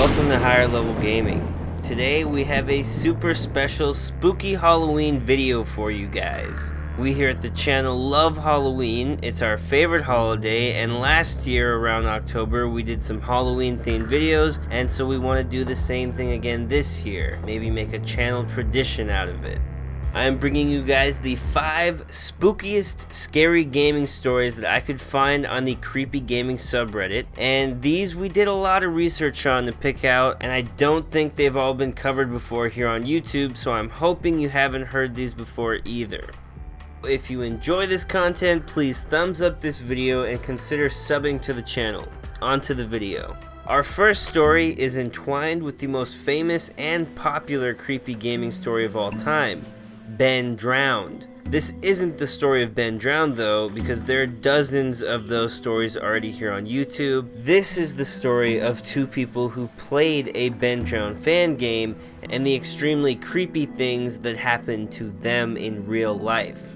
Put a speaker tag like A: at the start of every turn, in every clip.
A: Welcome to Higher Level Gaming. Today we have a super special spooky Halloween video for you guys. We here at the channel love Halloween. It's our favorite holiday, and last year around October we did some Halloween themed videos, and so we want to do the same thing again this year. Maybe make a channel tradition out of it. I am bringing you guys the 5 spookiest scary gaming stories that I could find on the Creepy Gaming subreddit, and these we did a lot of research on to pick out, and I don't think they've all been covered before here on YouTube, so I'm hoping you haven't heard these before either. If you enjoy this content, please thumbs up this video and consider subbing to the channel. On to the video. Our first story is entwined with the most famous and popular creepy gaming story of all time, Ben Drowned. This isn't the story of Ben Drowned though, because there are dozens of those stories already here on YouTube. This is the story of 2 people who played a Ben Drowned fan game and the extremely creepy things that happened to them in real life.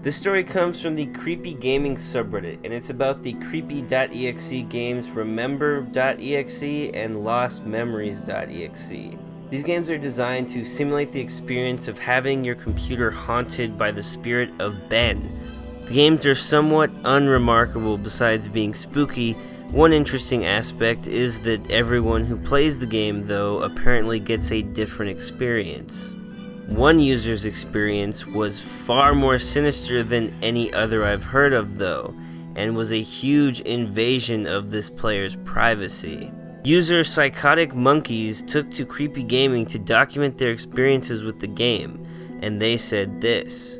A: This story comes from the Creepy Gaming subreddit, and it's about the creepy.exe games Remember.exe and LostMemories.exe. These games are designed to simulate the experience of having your computer haunted by the spirit of Ben. The games are somewhat unremarkable besides being spooky. One interesting aspect is that everyone who plays the game, though, apparently gets a different experience. One user's experience was far more sinister than any other I've heard of, though, and was a huge invasion of this player's privacy. User Psychotic Monkeys took to Creepy Gaming to document their experiences with the game, and they said this: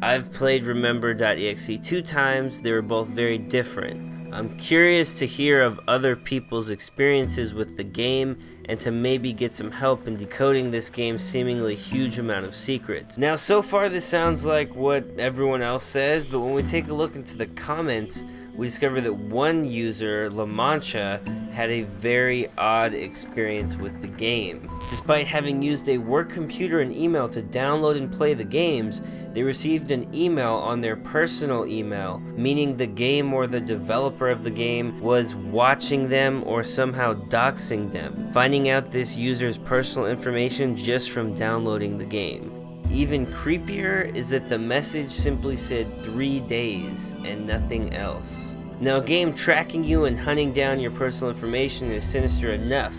A: "I've played Remember.exe 2 times, they were both very different. I'm curious to hear of other people's experiences with the game and to maybe get some help in decoding this game's seemingly huge amount of secrets." Now, so far this sounds like what everyone else says, but when we take a look into the comments, we discover that one user, La Mancha, had a very odd experience with the game. Despite having used a work computer and email to download and play the games, they received an email on their personal email, meaning the game or the developer of the game was watching them or somehow doxing them, finding out this user's personal information just from downloading the game. Even creepier is that the message simply said 3 days and nothing else. Now, a game tracking you and hunting down your personal information is sinister enough,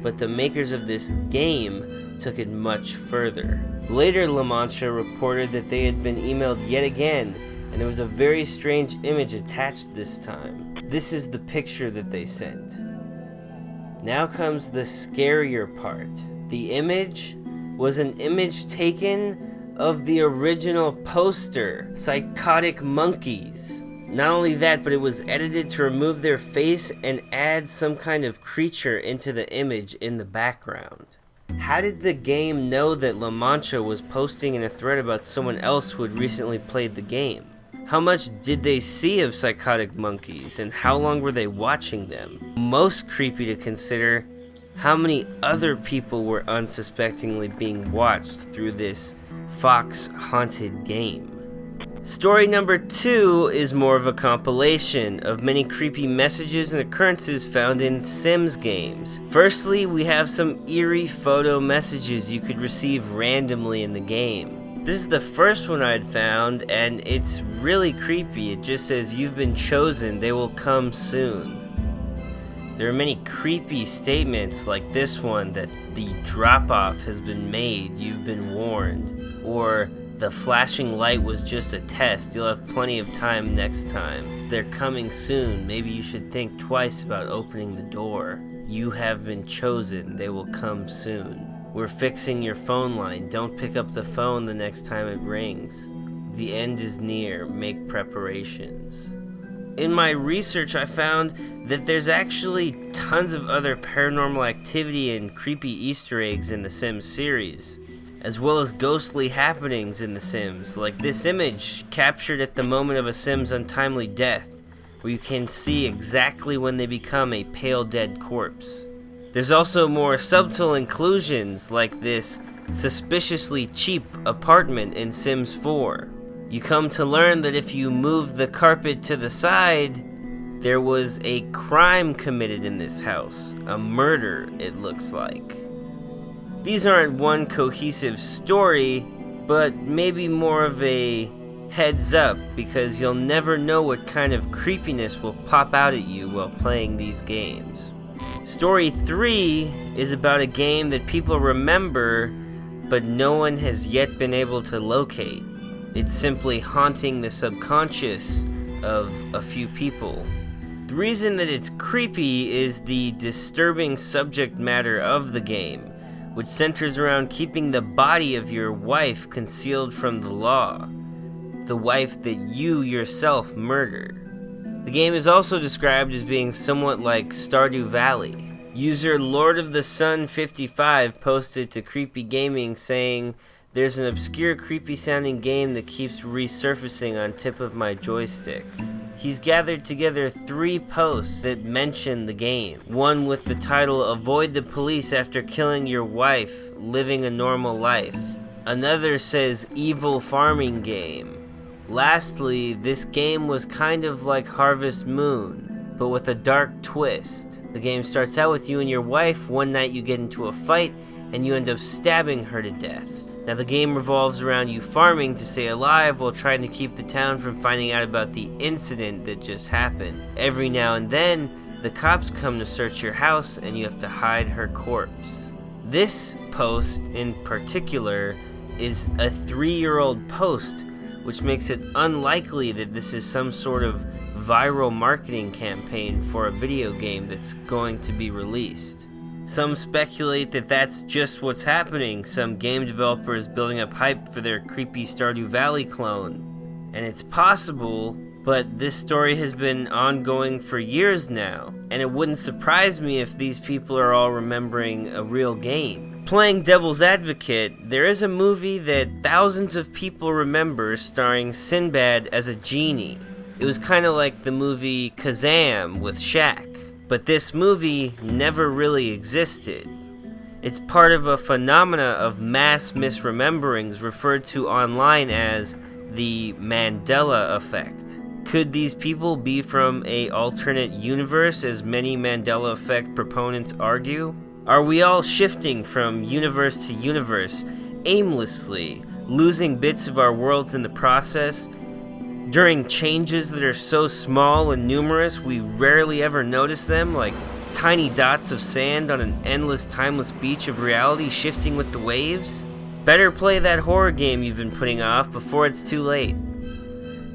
A: but the makers of this game took it much further. Later, La Mancha reported that they had been emailed yet again, and there was a very strange image attached this time. This is the picture that they sent. Now comes the scarier part. The image was an image taken of the original poster, Psychotic Monkeys. Not only that, but it was edited to remove their face and add some kind of creature into the image in the background. How did the game know that La Mancha was posting in a thread about someone else who had recently played the game? How much did they see of Psychotic Monkeys, and how long were they watching them? Most creepy to consider, how many other people were unsuspectingly being watched through this Fox haunted game? Story number 2 is more of a compilation of many creepy messages and occurrences found in Sims games. Firstly, we have some eerie photo messages you could receive randomly in the game. This is the first one I'd found, and it's really creepy. It just says, "You've been chosen, they will come soon." There are many creepy statements like this one, that the drop-off has been made, you've been warned, or the flashing light was just a test, you'll have plenty of time next time. They're coming soon, maybe you should think twice about opening the door. You have been chosen, they will come soon. We're fixing your phone line, don't pick up the phone the next time it rings. The end is near, make preparations. In my research, I found that there's actually tons of other paranormal activity and creepy Easter eggs in the Sims series, as well as ghostly happenings in the Sims, like this image captured at the moment of a Sim's untimely death, where you can see exactly when they become a pale dead corpse. There's also more subtle inclusions, like this suspiciously cheap apartment in Sims 4. You come to learn that if you move the carpet to the side, there was a crime committed in this house, a murder, it looks like. These aren't one cohesive story, but maybe more of a heads up, because you'll never know what kind of creepiness will pop out at you while playing these games. Story 3 is about a game that people remember, but no one has yet been able to locate. It's simply haunting the subconscious of a few people. The reason that it's creepy is the disturbing subject matter of the game, which centers around keeping the body of your wife concealed from the law, the wife that you yourself murdered. The game is also described as being somewhat like Stardew Valley. User Lord of the Sun 55 posted to Creepy Gaming saying, "There's an obscure creepy sounding game that keeps resurfacing on tip of my joystick." He's gathered together 3 posts that mention the game. One with the title, "Avoid the police after killing your wife, living a normal life." Another says, "Evil farming game." Lastly, this game was kind of like Harvest Moon, but with a dark twist. The game starts out with you and your wife. One night you get into a fight and you end up stabbing her to death. Now the game revolves around you farming to stay alive while trying to keep the town from finding out about the incident that just happened. Every now and then, the cops come to search your house and you have to hide her corpse. This post in particular is a 3-year-old post, which makes it unlikely that this is some sort of viral marketing campaign for a video game that's going to be released. Some speculate that that's just what's happening. Some game developer is building up hype for their creepy Stardew Valley clone. And it's possible, but this story has been ongoing for years now, and it wouldn't surprise me if these people are all remembering a real game. Playing devil's advocate, there is a movie that thousands of people remember starring Sinbad as a genie. It was kind of like the movie Kazam with Shaq, but this movie never really existed. It's part of a phenomena of mass misrememberings referred to online as the Mandela effect. Could these people be from an alternate universe, as many Mandela effect proponents argue? Are we all shifting from universe to universe, aimlessly, losing bits of our worlds in the process, during changes that are so small and numerous we rarely ever notice them, like tiny dots of sand on an endless, timeless beach of reality shifting with the waves? Better play that horror game you've been putting off before it's too late.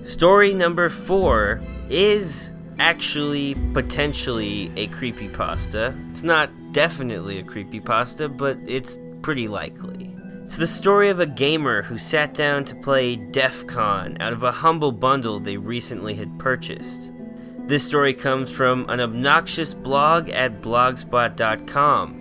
A: Story number 4 is actually potentially a creepypasta. It's not definitely a creepypasta, but it's pretty likely. It's the story of a gamer who sat down to play DEF CON out of a humble bundle they recently had purchased. This story comes from an obnoxious blog at blogspot.com.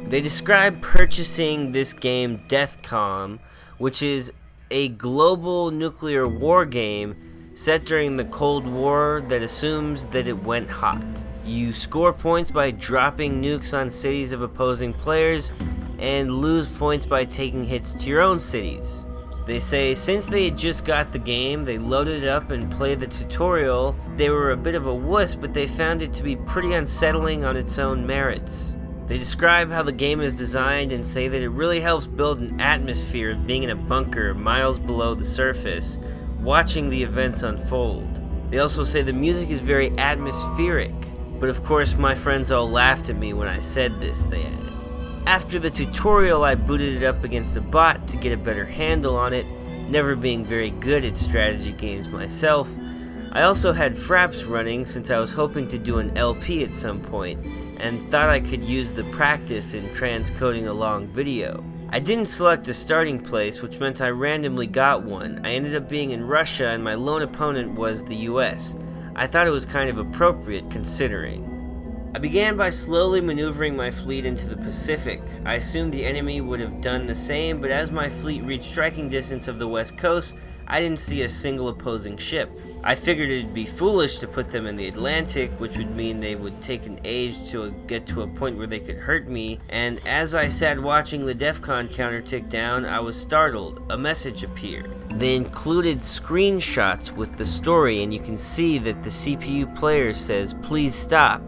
A: They describe purchasing this game DEF CON, which is a global nuclear war game set during the Cold War that assumes that it went hot. You score points by dropping nukes on cities of opposing players and lose points by taking hits to your own cities. They say since they had just got the game, they loaded it up and played the tutorial. They were a bit of a wuss, but they found it to be pretty unsettling on its own merits. They describe how the game is designed and say that it really helps build an atmosphere of being in a bunker miles below the surface, watching the events unfold. They also say the music is very atmospheric, but of course my friends all laughed at me when I said this, they added. After the tutorial, I booted it up against a bot to get a better handle on it, never being very good at strategy games myself. I also had Fraps running since I was hoping to do an LP at some point, and thought I could use the practice in transcoding a long video. I didn't select a starting place, which meant I randomly got one. I ended up being in Russia and my lone opponent was the US. I thought it was kind of appropriate considering. I began by slowly maneuvering my fleet into the Pacific. I assumed the enemy would have done the same, but as my fleet reached striking distance of the west coast, I didn't see a single opposing ship. I figured it'd be foolish to put them in the Atlantic, which would mean they would take an age to get to a point where they could hurt me, and as I sat watching the DEFCON counter tick down, I was startled. A message appeared. They included screenshots with the story, and you can see that the CPU player says, "Please stop.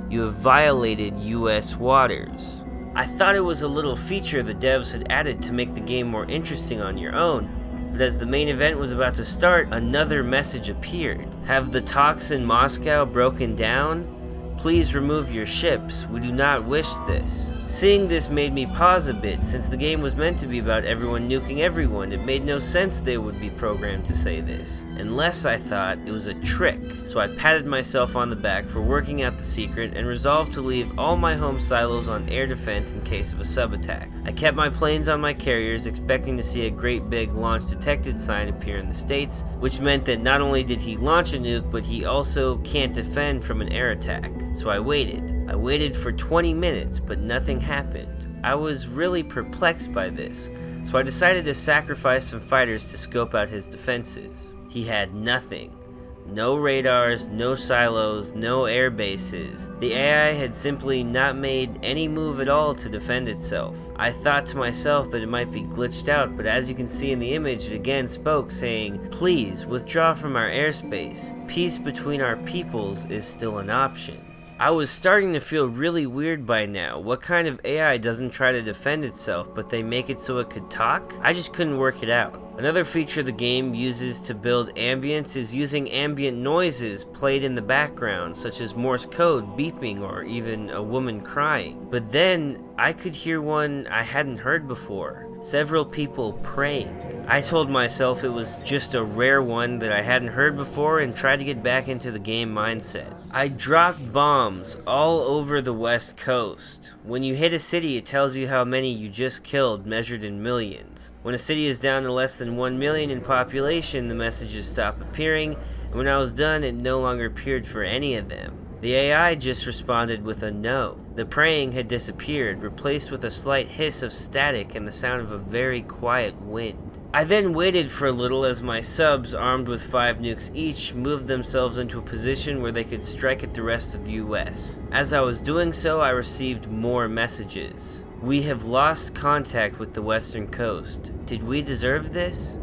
A: You have violated US waters." I thought it was a little feature the devs had added to make the game more interesting on your own, but as the main event was about to start, another message appeared. "Have the talks in Moscow broken down? Please remove your ships. We do not wish this." Seeing this made me pause a bit, since the game was meant to be about everyone nuking everyone. It made no sense they would be programmed to say this, unless I thought it was a trick. So I patted myself on the back for working out the secret and resolved to leave all my home silos on air defense in case of a sub-attack. I kept my planes on my carriers, expecting to see a great big launch detected sign appear in the States, which meant that not only did he launch a nuke, but he also can't defend from an air attack. So I waited. I waited for 20 minutes, but nothing happened. I was really perplexed by this, so I decided to sacrifice some fighters to scope out his defenses. He had nothing. No radars, no silos, no air bases. The AI had simply not made any move at all to defend itself. I thought to myself that it might be glitched out, but as you can see in the image, it again spoke saying, "Please withdraw from our airspace. Peace between our peoples is still an option." I was starting to feel really weird by now. What kind of AI doesn't try to defend itself, but they make it so it could talk? I just couldn't work it out. Another feature the game uses to build ambience is using ambient noises played in the background, such as Morse code beeping or even a woman crying. But then I could hear one I hadn't heard before. Several people praying. I told myself it was just a rare one that I hadn't heard before and tried to get back into the game mindset. I dropped bombs all over the West Coast. When you hit a city, it tells you how many you just killed, measured in millions. When a city is down to less than 1 million in population, the messages stop appearing, and when I was done, it no longer appeared for any of them. The AI just responded with a no. The praying had disappeared, replaced with a slight hiss of static and the sound of a very quiet wind. I then waited for a little as my subs, armed with 5 nukes each, moved themselves into a position where they could strike at the rest of the US. As I was doing so, I received more messages. "We have lost contact with the western coast. Did we deserve this?"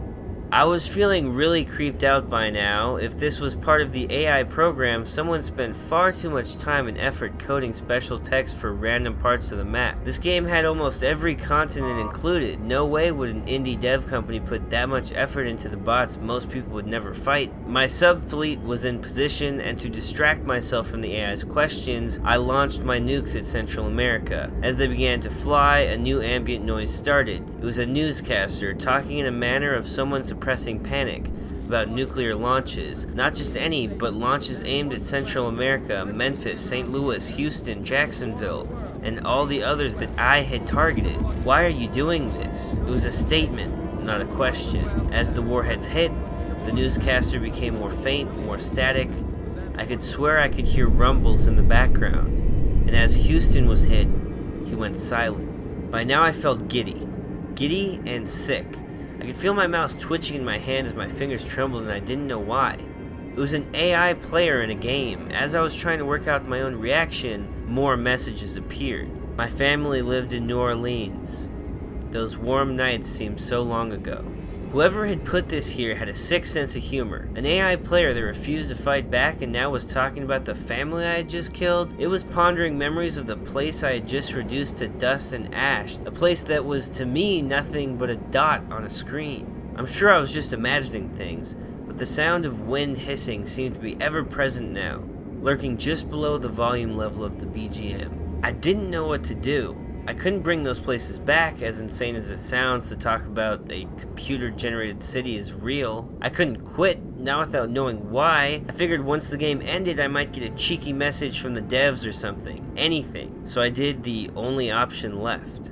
A: I was feeling really creeped out by now. If this was part of the AI program, someone spent far too much time and effort coding special text for random parts of the map. This game had almost every continent included. No way would an indie dev company put that much effort into the bots most people would never fight. My sub-fleet was in position, and to distract myself from the AI's questions, I launched my nukes at Central America. As they began to fly, a new ambient noise started. It was a newscaster talking in a manner of someone suppressing panic about nuclear launches. Not just any, but launches aimed at Central America, Memphis, St. Louis, Houston, Jacksonville, and all the others that I had targeted. Why are you doing this? It was a statement, not a question. As the warheads hit, the newscaster became more faint, more static. I could swear I could hear rumbles in the background. And as Houston was hit, he went silent. By now I felt giddy and sick. I could feel my mouse twitching in my hand as my fingers trembled, and I didn't know why. It was an AI player in a game. As I was trying to work out my own reaction, more messages appeared. My family lived in New Orleans. Those warm nights seemed so long ago. Whoever had put this here had a sick sense of humor. An AI player that refused to fight back and now was talking about the family I had just killed. It was pondering memories of the place I had just reduced to dust and ash. A place that was to me nothing but a dot on a screen. I'm sure I was just imagining things, but the sound of wind hissing seemed to be ever present now, lurking just below the volume level of the BGM. I didn't know what to do. I couldn't bring those places back, as insane as it sounds to talk about a computer-generated city is real. I couldn't quit, now without knowing why. I figured once the game ended, I might get a cheeky message from the devs or something. Anything. So I did the only option left.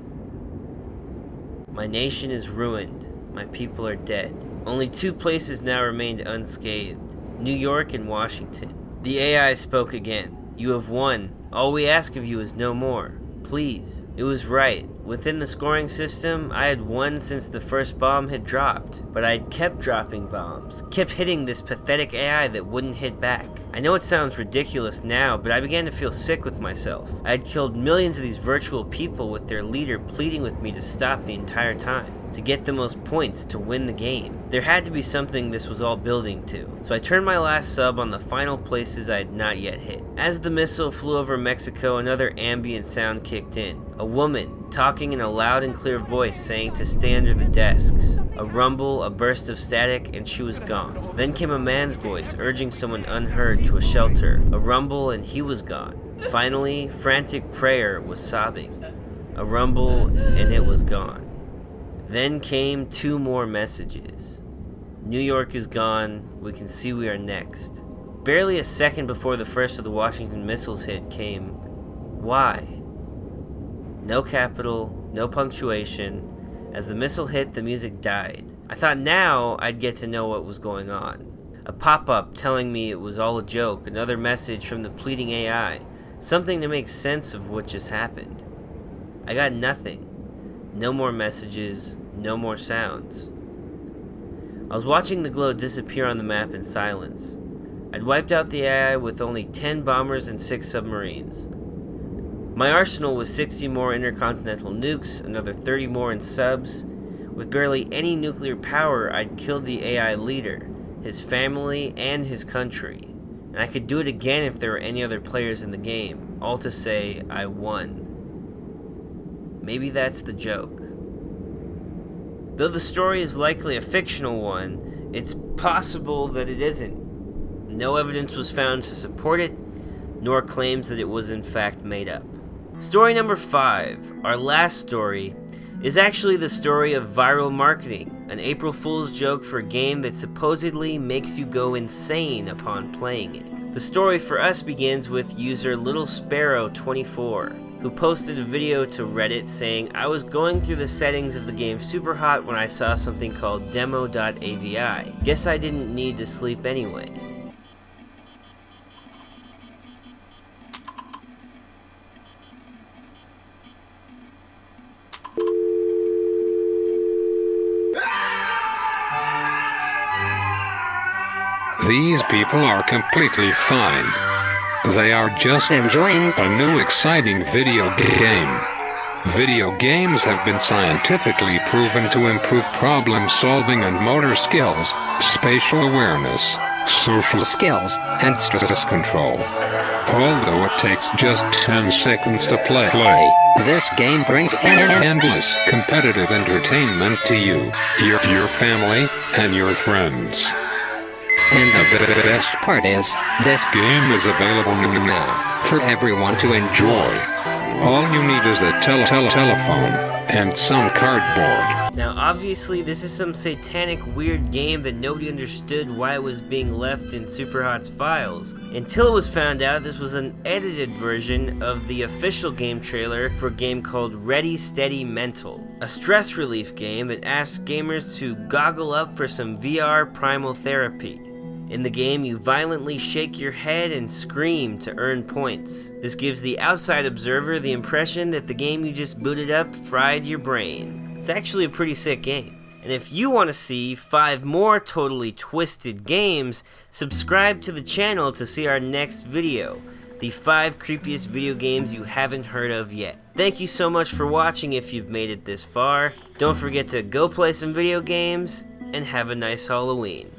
A: My nation is ruined. My people are dead. Only 2 places now remained unscathed: New York and Washington. The AI spoke again. "You have won. All we ask of you is no more. please. It was right. Within the scoring system, I had won since the first bomb had dropped, but I had kept dropping bombs, kept hitting this pathetic AI that wouldn't hit back. I know it sounds ridiculous now, but I began to feel sick with myself. I had killed millions of these virtual people with their leader pleading with me to stop the entire time, to get the most points to win the game. There had to be something this was all building to, so I turned my last sub on the final places I had not yet hit. As the missile flew over Mexico, another ambient sound kicked in. A woman, talking in a loud and clear voice, saying to stay under the desks. A rumble, a burst of static, and she was gone. Then came a man's voice, urging someone unheard to a shelter. A rumble, and he was gone. Finally, frantic prayer was sobbing. A rumble, and it was gone. Then came 2 more messages. New York is gone, we can see we are next. Barely a second before the first of the Washington missiles hit came, why? No capital, no punctuation. As the missile hit, the music died. I thought now I'd get to know what was going on. A pop-up telling me it was all a joke, another message from the pleading AI, something to make sense of what just happened. I got nothing. No more messages, no more sounds. I was watching the glow disappear on the map in silence. I'd wiped out the AI with only 10 bombers and 6 submarines. My arsenal was 60 more intercontinental nukes, another 30 more in subs. With barely any nuclear power, I'd killed the AI leader, his family, and his country. And I could do it again if there were any other players in the game, all to say I won. Maybe that's the joke. Though the story is likely a fictional one, it's possible that it isn't. No evidence was found to support it, nor claims that it was in fact made up. Story number 5, our last story, is actually the story of viral marketing, an April Fool's joke for a game that supposedly makes you go insane upon playing it. The story for us begins with user LittleSparrow24, who posted a video to Reddit saying, I was going through the settings of the game Superhot when I saw something called demo.avi. Guess I didn't need to sleep anyway.
B: These people are completely fine. They are just enjoying a new exciting video game. Video games have been scientifically proven to improve problem solving and motor skills, spatial awareness, social skills, and stress control. Although it takes just 10 seconds to play, this game brings endless competitive entertainment to you, your family, and your friends. And the best part is, this game is available now for everyone to enjoy. All you need is a telephone and some cardboard.
A: Now obviously this is some satanic weird game that nobody understood why it was being left in Superhot's files, until it was found out this was an edited version of the official game trailer for a game called Ready Steady Mental, a stress relief game that asks gamers to goggle up for some VR primal therapy. In the game, you violently shake your head and scream to earn points. This gives the outside observer the impression that the game you just booted up fried your brain. It's actually a pretty sick game. And if you want to see 5 more totally twisted games, subscribe to the channel to see our next video, the 5 creepiest video games you haven't heard of yet. Thank you so much for watching if you've made it this far. Don't forget to go play some video games, and have a nice Halloween.